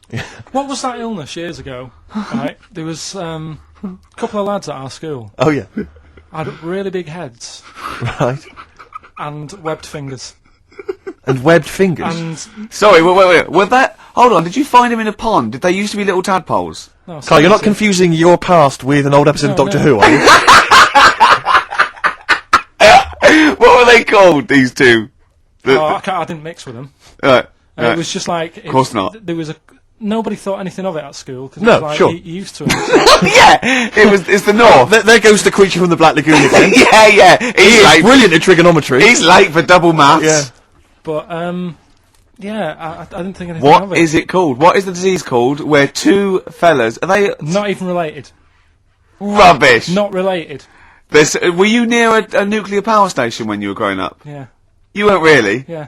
What was that illness years ago? Right, there was a couple of lads at our school. Oh, yeah. had really big heads Right. and webbed fingers. And webbed fingers. And Sorry, wait. Were that... Hold on, did you find him in a pond? Did they used to be little tadpoles? no, Carl, you're not seriously. confusing your past with an old episode of No, Doctor no. Who, are you? What were they called, these two? I didn't mix with them. Right. It was just like... Of course not. There was nobody thought anything of it at school. Cause No, it was like, sure. You used to it. Yeah! It's the North. There goes the creature from the Black Lagoon again. yeah. He He's is late. brilliant at trigonometry. He's late for double maths. Yeah. But, yeah, I didn't think anything of What it. is it called? What is the disease called where two fellas... Are they... Not even related. Rubbish! Not related. Were you near a nuclear power station when you were growing up? Yeah. You weren't really? Yeah.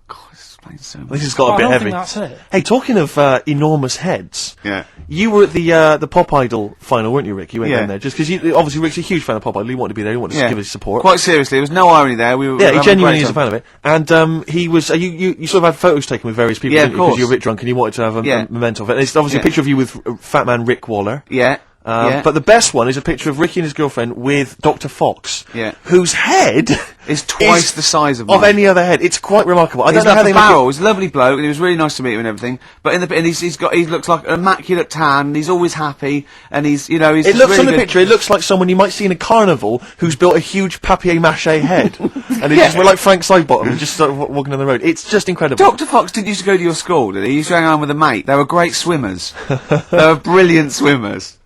God, this explains so much. This has got But a I bit don't heavy. think that's it. Hey, talking of enormous heads, Yeah. you were at the Pop Idol final, weren't you, Rick? You went Yeah. down there just because obviously Rick's a huge fan of Pop Idol. He wanted to be there. He wanted to Yeah. give his support. Quite seriously, there was no irony there. We were Yeah, having he genuinely great is a time. fan of it. And he was. You sort of had photos taken with various people, Yeah, didn't of you? Because course. you were a bit drunk and you wanted to have a Yeah. memento of it. And it's obviously Yeah. a picture of you with Fat Man Rick Waller. Yeah. Yeah. But the best one is a picture of Ricky and his girlfriend with Dr. Fox. Yeah. Whose head It's twice the size of mine. any other head. It's quite remarkable. I He's don't know how like they a make barrel. He's a lovely bloke, and he was really nice to meet him and everything. But and he looks like an immaculate tan. And he's always happy, and he's he's. It just looks really on the good. picture. It looks like someone you might see in a carnival who's built a huge papier-mâché head, and he's just we're like Frank Sidebottom, just sort of walking down the road. It's just incredible. Dr. Fox didn't used to go to your school, did he? He used to hang around with a mate. They were great swimmers. They were brilliant swimmers.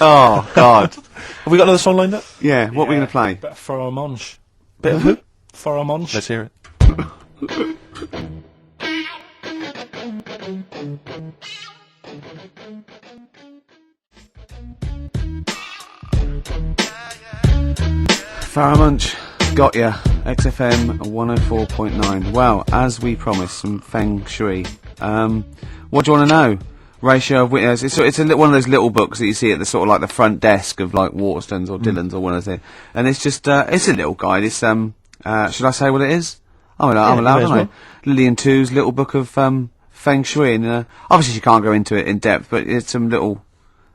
Oh God. Have we got another song lined up? Yeah. What are we going to play? Bit of Pheromonge. Bit of who? Pheromonge. Let's hear it. Faramunch, got ya. XFM 104.9. Well, as we promised, some feng shui. What do you want to know? Ratio of witness. It's one of those little books that you see at the sort of like the front desk of like Waterstones or Dillon's or one of those. And it's just it's a little guide. It's should I say what it is? I'm allowed, may as aren't I? Lillian Two's little book of feng shui. And obviously you can't go into it in depth, but it's some little,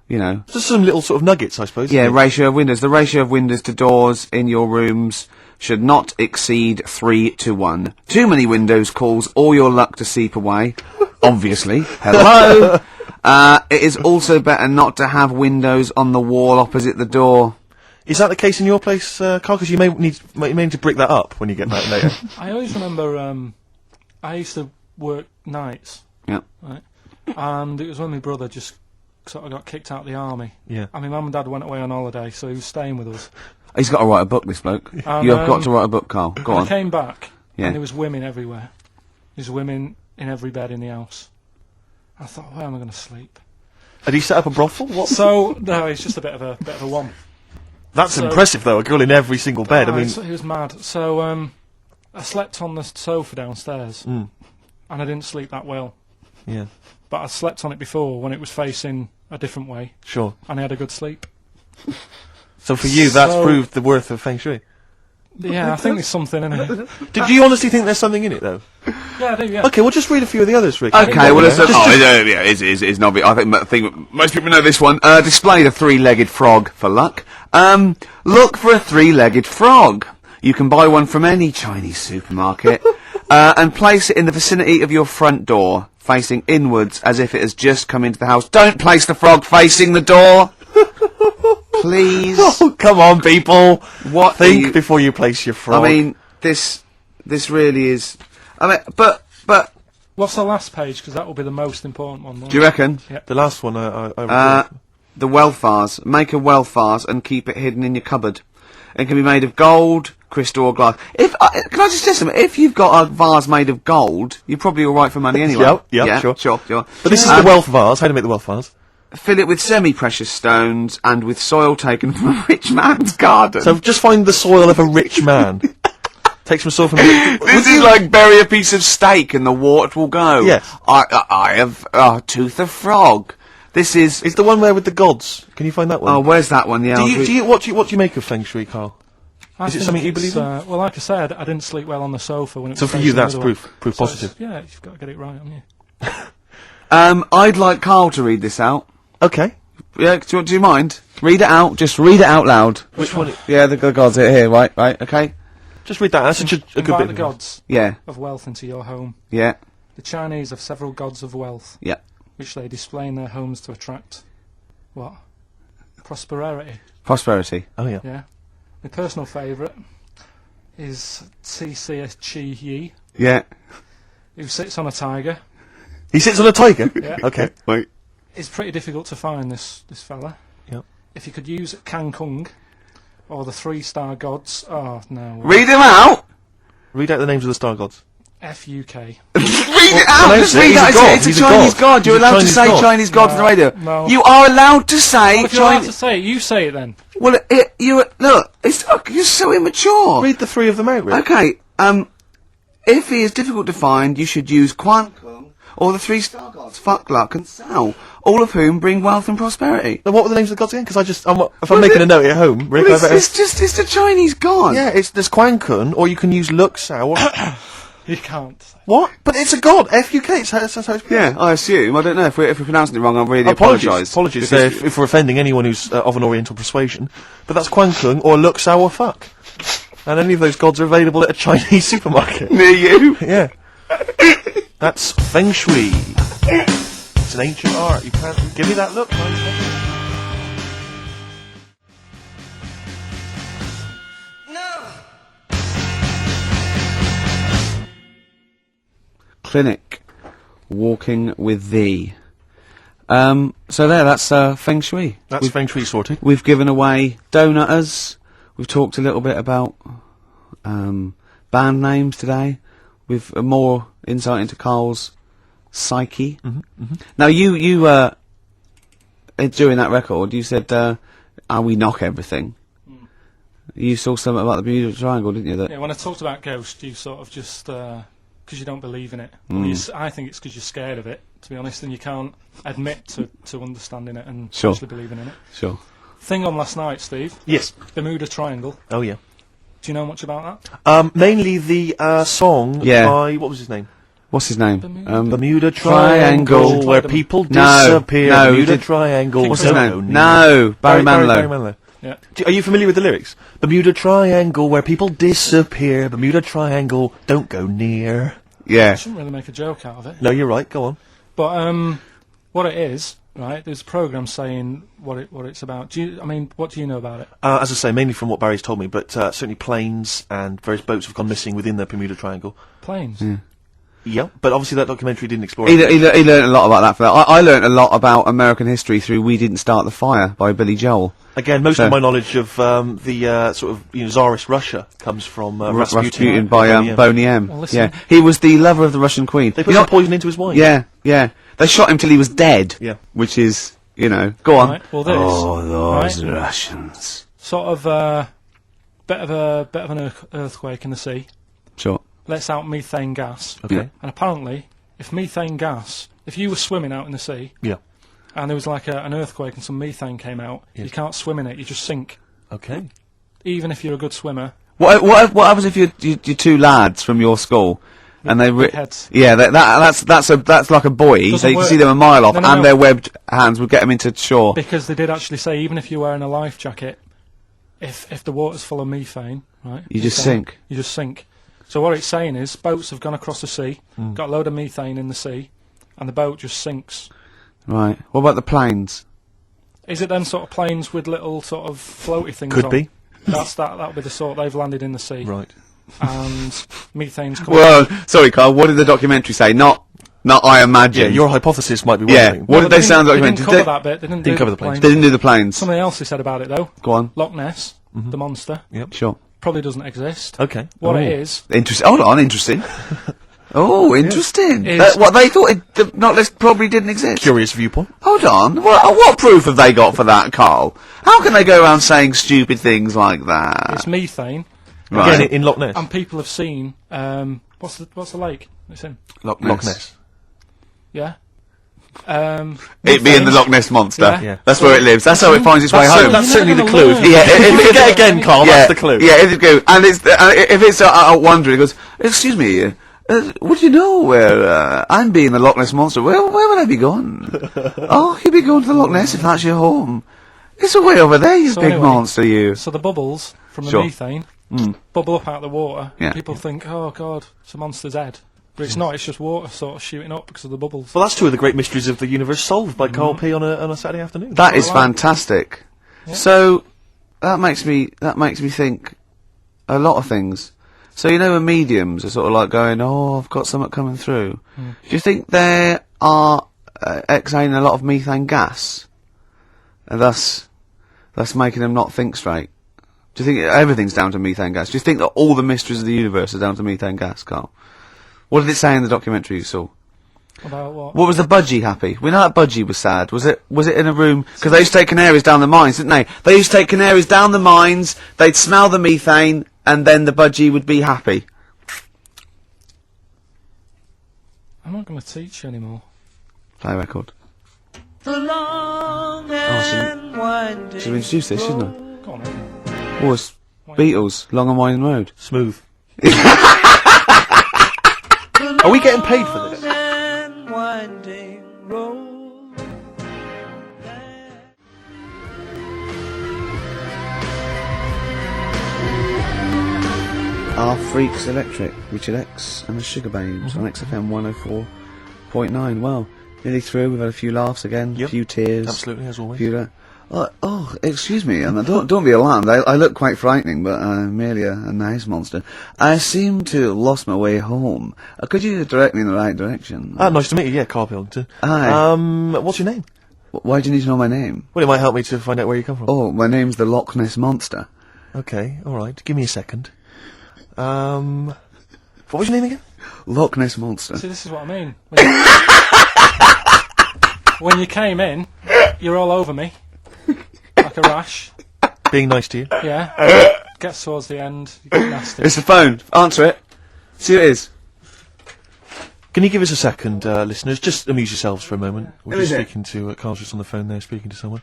Just some little sort of nuggets, I suppose. yeah, isn't it? ratio of windows. The ratio of windows to doors in your rooms should not exceed 3-1. Too many windows calls all your luck to seep away. Obviously. Hello. It is also better not to have windows on the wall opposite the door. Is that the case in your place, Carl? Because you may need to brick that up when you get back later. I always remember, I used to work nights, Yeah. right? And it was when my brother just sort of got kicked out of the army. Yeah. And my mum and dad went away on holiday, so he was staying with us. He's got to write a book, this bloke. You have got to write a book, Carl. Go I on. came back, Yeah. and there was women everywhere. There's women in every bed in the house. I thought, where am I going to sleep? Had he set up a brothel? What? So no, it's just a bit of a one. That's so- impressive, though. A girl in every single bed. I mean, He was mad. So I slept on the sofa downstairs, and I didn't sleep that well. yeah, But I slept on it before when it was facing a different way, sure. and I had a good sleep. So for you, that's So- proved the worth of feng shui. Yeah, I think there's something in it. Do you honestly think there's something in it, though? Yeah, I do. Yeah. Okay, well, just read a few of the others, Rick. Okay, well, listen. Just- It's not big. I think most people know this one. Display the three-legged frog for luck. Look for a three-legged frog. You can buy one from any Chinese supermarket, and place it in the vicinity of your front door, facing inwards as if it has just come into the house. Don't place the frog facing the door. Please. Oh, come on, people. What Think are you- before you place your frog. I mean, this really is. I mean, but What's the last page? Because that will be the most important one. won't do you reckon? the last one I The wealth vase. Make a wealth vase and keep it hidden in your cupboard. It can be made of gold, crystal, or glass. Can I just say something? If you've got a vase made of gold, you're probably all right for money anyway. Yeah, sure. sure. But this is the wealth vase. How to make the wealth vase? Fill it with semi-precious stones and with soil taken from a rich man's garden. So just find the soil of a rich man. Take some soil from a rich... This is like bury a piece of steak and the water will go. Yes. I have a tooth of frog. This is. It's the one where with the gods. Can you find that one? Oh, where's that one? Yeah. What do you make of feng shui, Carl? I Is it think something you it's, believe in? Well, like I said, I didn't sleep well on the sofa when it was So for facing you, the that's other way. proof So positive. yeah, you've got to get it right, haven't you? I'd like Karl to read this out. Okay. Yeah, do you mind? Read it out. Just read it out loud. Which one? Yeah, the gods are here. Right, okay. Just read that. That's such a good Invite bit. the gods Yeah, of wealth into your home. yeah, The Chinese have several gods of wealth, yeah. which they display in their homes to attract what? Prosperity. Prosperity. Oh yeah. Yeah. My personal favourite is TCS Chi Yi, Yeah. who sits on a tiger. He sits on a tiger. Yeah. Okay. Wait. It's pretty difficult to find this fella. Yep. If you could use Kang Kung or the 3-star gods, oh no. Read them out. Read out the names of the star gods. FUK. Read it out. no, Just sir, read he's that. a god. It's a He's a Chinese god. god. You're He's a allowed to Chinese say god. Chinese god on the radio. No. You are allowed to say Well, if you're allowed Chinese. to say it, you say it then. Well, look. You're so immature. Read the three of them out, Rick. Okay. If he is difficult to find, you should use Quan Kung or the 3-star gods, Fuck, Luck, and Sao, all of whom bring wealth and prosperity. Now, what were the names of the gods again? Because if I'm making a note at home, Rick, Well, I better... it's the Chinese god. Yeah, there's Quan Kun, or you can use Luk Sao. You can't. What? But it's a god. FUK. That's how it's Yeah, I assume. I don't know if we're pronouncing it wrong. I really apologise. Apologies Because- if we're offending anyone who's of an Oriental persuasion. But that's Quan Kun or Luk Sao or Fuck. And any of those gods are available at a Chinese supermarket. Near you. Yeah. That's Feng Shui. It's an ancient art. You can't give me that look. Clinic. Walking with thee. So that's Feng Shui. That's Feng Shui sorted. We've given away donutters. We've talked a little bit about band names today. With more insight into Karl's psyche. Now you during that record, you said, we knock everything. You saw something about the Bermuda Triangle, didn't you? That Yeah, when I talked about Ghost, you sort of just, because you don't believe in it. Well, I think it's because you're scared of it, to be honest, and you can't admit to understanding it and Sure. actually believing in it. Sure. Thing on last night, Steve, Yes. Bermuda Triangle. Oh, yeah. Do you know much about that? Mainly the song Yeah. by... What was his name? What's his name? Bermuda Triangle. Triangle, where people No, disappear. no, Bermuda the- Triangle. What's his don't go name? near. No, Barry Manilow. Barry Manilow. Yeah. Are you familiar with the lyrics? Bermuda Triangle, where people disappear. Bermuda Triangle, don't go near. Yeah. I shouldn't really make a joke out of it. No, you're right. Go on. But what it is, right? There's a program saying what it's about. What do you know about it? As I say, mainly from what Barry's told me, but certainly planes and various boats have gone missing within the Bermuda Triangle. Planes. Yeah, but obviously that documentary didn't explore He it. learned a lot about that. For that. I learned a lot about American history through "We Didn't Start the Fire" by Billy Joel. Again, most So- of my knowledge of the sort of Tsarist Russia comes from Rasputin by Boney M. Well, listen. Yeah, he was the lover of the Russian queen. They put You know some poison into his wine. Yeah, yeah. They shot him till he was dead. Yeah. Which is, go on. Right, well, this, oh, those right? Russians. Sort of bit of an earthquake in the sea. Sure. Lets out methane gas. Okay. Yeah. And apparently, if you were swimming out in the sea, Yeah. and there was like an earthquake and some methane came out, Yes. you can't swim in it, you just sink. Okay. Even if you're a good swimmer. What happens if you're two lads from your school and they big heads. Yeah, that's like a buoy. Doesn't So you can work. see them a mile off, No, no, and no. their webbed hands would get them into shore. Because they did actually say, even if you're wearing a life jacket, if the water's full of methane, right? You just sink. You just sink. So what it's saying is, boats have gone across the sea, got a load of methane in the sea, and the boat just sinks. Right. What about the planes? Is it them sort of planes with little sort of floaty things Could on? be. That'll be the sort they've landed in the sea. Right. And methane's coming. Well, sorry, Carl. What did the documentary say? Not I imagine. Yeah, your hypothesis might be one Yeah. thing. What did they say on the They didn't documentary? cover that bit. They didn't Didn't do cover the planes. They didn't do the planes. Something else they said about it though. Go on. Loch Ness, the monster, Sure. probably doesn't exist. Okay. What it is, Interesting. Hold on. Interesting. Oh, interesting. Is- What they thought the Knock List probably didn't exist. Curious viewpoint. Hold on. What proof have they got for that, Carl? How can they go around saying stupid things like that? it's methane, Right. Again, in Loch Ness. and people have seen what's the lake it's in? Loch Loch Ness. Yeah. It being the Loch Ness monster. Yeah. Yeah. That's where it lives. That's how it finds its way home. That's You're certainly never the gonna clue. learn. Yeah, If you get again, Carl, that's the clue. Yeah, if it go, and it's if it's wondering, it goes, excuse me, would you know where I'm being the Loch Ness monster? Where would I be going? Oh, you'd be going to the Loch Ness if that's your home. It's all way over there, you So big anyway, monster, you. So the bubbles from the Sure. methane bubble up out of the water. Yeah. People think, oh god, it's a monster's head. But it's not, it's just water sort of shooting up because of the bubbles. Well, that's two of the great mysteries of the universe solved by Karl P on a Saturday afternoon. That is Right. fantastic. Yeah. So that makes me think a lot of things. So you know, when mediums are sort of like going, "Oh, I've got something coming through." Do you think they are exhaling a lot of methane gas, and thus making them not think straight? Do you think everything's down to methane gas? Do you think that all the mysteries of the universe are down to methane gas, Carl? What did it say in the documentary you saw? About what? What was the Budgie happy? We know that Budgie was sad. Was it in a room? Because they used to take canaries down the mines, didn't they? They used to take canaries down the mines, they'd smell the methane, and then the Budgie would be happy. I'm not going to teach you anymore. Play a record. The long and winding Should we introduce this, shouldn't I? Go on then. Oh, it's Beatles, Long and Winding Road. Smooth. Are we getting paid for this? and winding road. Our Freaks Electric, Richard X and the Sugar Babes on XFM 104.9. Well, nearly through. We've had a few laughs again, a Yep. few tears. Absolutely, as always. Few, oh, excuse me, and don't be alarmed. I look quite frightening, but I'm merely a nice monster. I seem to have lost my way home. Could you direct me in the right direction? Nice to meet you. Yeah, Karl Pilkington. Hi. What's your name? Why do you need to know my name? Well, it might help me to find out where you come from. Oh, my name's the Loch Ness Monster. Okay, all right. Give me a second. What was your name again? Loch Ness Monster. See, this is what I mean. When you came in, you're all over me. Like a rash. Being nice to you. Yeah. Gets towards the end, you get nasty. It's the phone. Answer it. See who it is. Can you give us a second, listeners? Just amuse yourselves for a moment. We're Who just is it? speaking to Carl's just on the phone there, speaking to someone.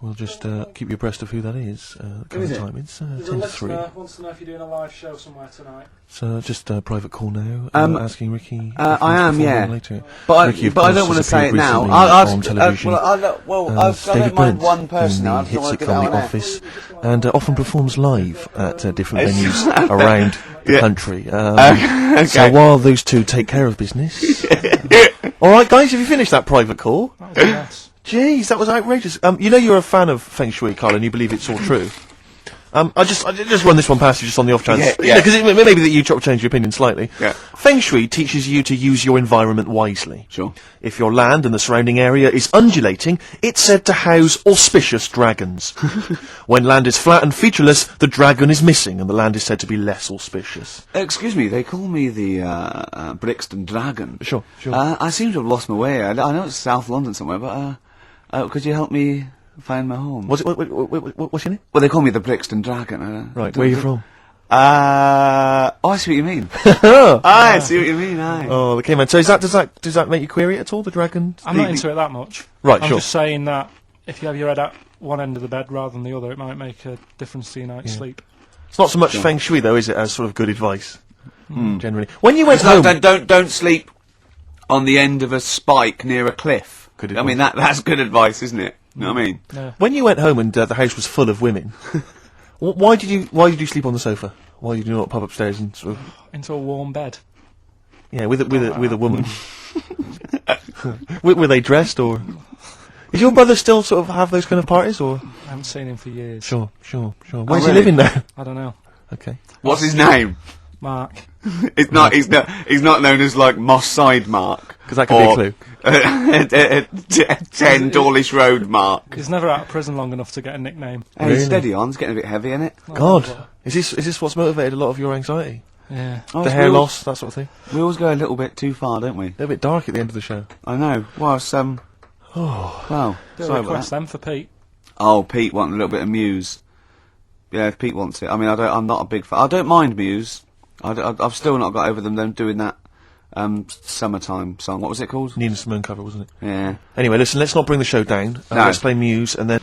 We'll just keep you abreast of who that is. Current is it? time it's There's a 10 to 3. listener wants to know if you're doing a live show somewhere tonight. So just a private call now. Asking Ricky. if I he's am, performing yeah. Later. But Ricky, of I course, don't want to has say it appeared now. recently on television. I David don't mind Brent, one person. in I the just want hit to get sitcom it The out there. Office, and often performs live at different venues around the Yeah. country. Okay. So while those two take care of business, all right, guys, have you finished that private call? That was a mess. Jeez, that was outrageous. You know you're a fan of Feng Shui, Karl, and you believe it's all true. I just run this one past you just on the off chance. Yeah. Because it may be that you change your opinion slightly. Yeah. Feng Shui teaches you to use your environment wisely. Sure. If your land and the surrounding area is undulating, it's said to house auspicious dragons. When land is flat and featureless, the dragon is missing, and the land is said to be less auspicious. Excuse me, they call me the Brixton Dragon. Sure. I seem to have lost my way. I know it's South London somewhere, but could you help me find my home? What's your name? Well, they call me the Brixton Dragon. Right, where are you from? I see what you mean. I see what you mean. Aye. Oh, okay, man. So does that make you query it at all? The dragon? I'm not into it that much. Right, I'm sure. just saying that if you have your head at one end of the bed rather than the other, it might make a difference to your night's sleep. It's not so much Feng Shui though, is it? As sort of good advice, generally. When you went It's home, like, don't sleep on the end of a spike near a cliff. Good I mean that's good advice, isn't it? You know what I mean? Yeah. when you went home and the house was full of women, why did you sleep on the sofa? Why did you not pop upstairs and sort of Into a warm bed. with a woman? Were they dressed or? Is your brother still sort of have those kind of parties or? I haven't seen him for years. Sure. Where's he really? living now? I don't know. Okay. What's his name? Mark. It's not. He's not known as like Moss Side Mark. Because that could be a clue. 10 Dawlish Road Mark. He's never out of prison long enough to get a nickname. Hey, Really? steady on. It's getting a bit heavy, isn't it? God, is this what's motivated a lot of your anxiety? Yeah. The hair loss, that sort of thing. We always go a little bit too far, don't we? A little bit dark at the end of the show. I know. Well, it's, well, Do a sorry about request that. then for Pete. Oh, Pete wanted a little bit of Muse. Yeah, if Pete wants it. I mean, I'm not a big fan. I don't mind Muse. I've still not got over them doing that summertime song. What was it called? Nina Simone cover, wasn't it? Yeah. Anyway, listen, let's not bring the show down. No. Let's play Muse, and then